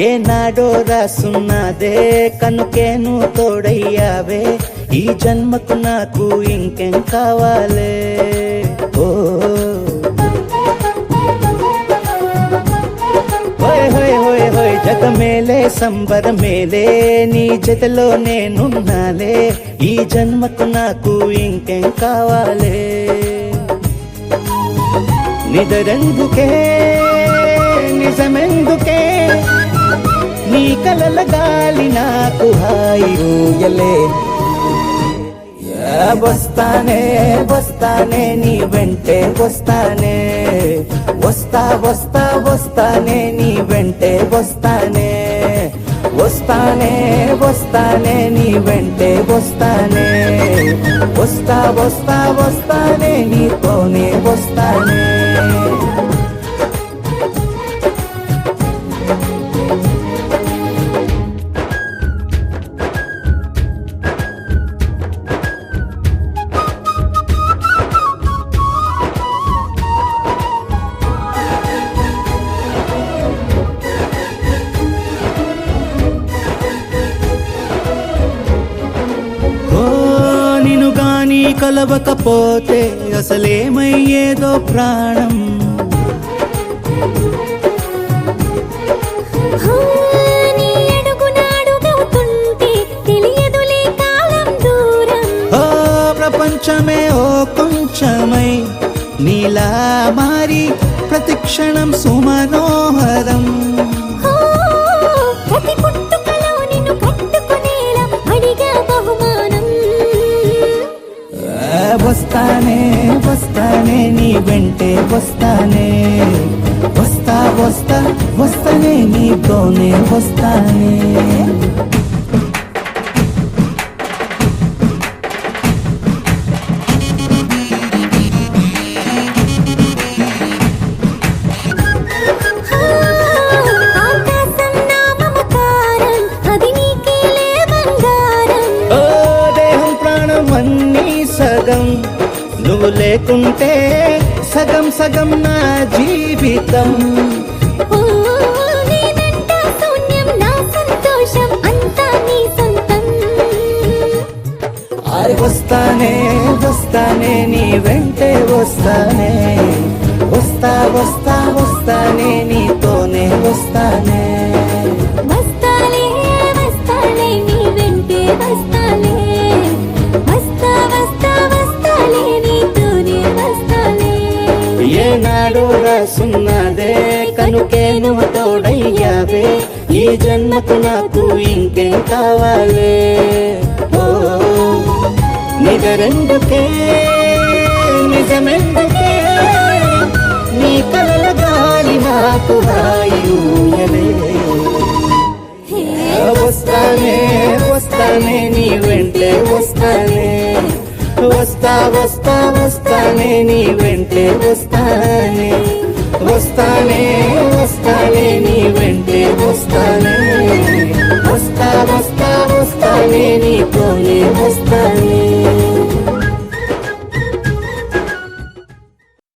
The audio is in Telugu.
ఏనాడో రాసున్నదే కనుకేను తోడయ్యావే, ఈ జన్మకు నాకు ఇంకేం కావాలే. ఓ హోయ్ హోయ్ హోయ్ హోయ్ జగమేలే సంబరమేలే, నీ జతలో నేనున్నాలే, ఈ జన్మకు నాకు ఇంకేం కావాలే. నిదరెందుకే నిజమెందుకే, నీ కలల గాలి నాకు హాయి ఊయలే. వస్తానే వస్తానే నీ వెంటే వస్తానే, వస్తా వస్తా వస్తానే నీ వెంటే వస్తానే, వస్తానే వస్తానే నీ వెంటే వస్తానే, వస్తా వస్తా వస్తానే నీతోనే వస్తానే. కలవకపోతే అసలేమయ్యేదో ప్రాణం, ప్రపంచమే ఓ కొంచెమై నీలా మారి ప్రతిక్షణం సుమనోహరం. వస్తానే వస్తానే నీ వెంటే వస్తానే, వస్తా వస్తా వస్తానే నీతోనే వస్తానే. సగం నువ్వు లేకుంటే సగం సగం నా జీవితం. వస్తానే వస్తానే నీ వెంటే వస్తానే, వస్తా వస్తా వస్తానే నీతోనే వస్తానే. ఏనాడో రాసున్నదే కనుకేను తోడయ్యావే, ఈ జన్మకు నాకు ఇంకేం కావాలే. ఓ నిజరెందుకే నిజమెందుకే, నీ కలల గాలి నాకు హాయి ఊయలే. వస్తానే వస్తానే నీ వెంటే వస్తానే, వస్తా వస్తా వస్తానే నీ వెంటే వస్తానే, వస్తానే వస్తానే నీ వెంటే వస్తానే, వస్తా వస్తా వస్తానే నీతోనే వస్తానే.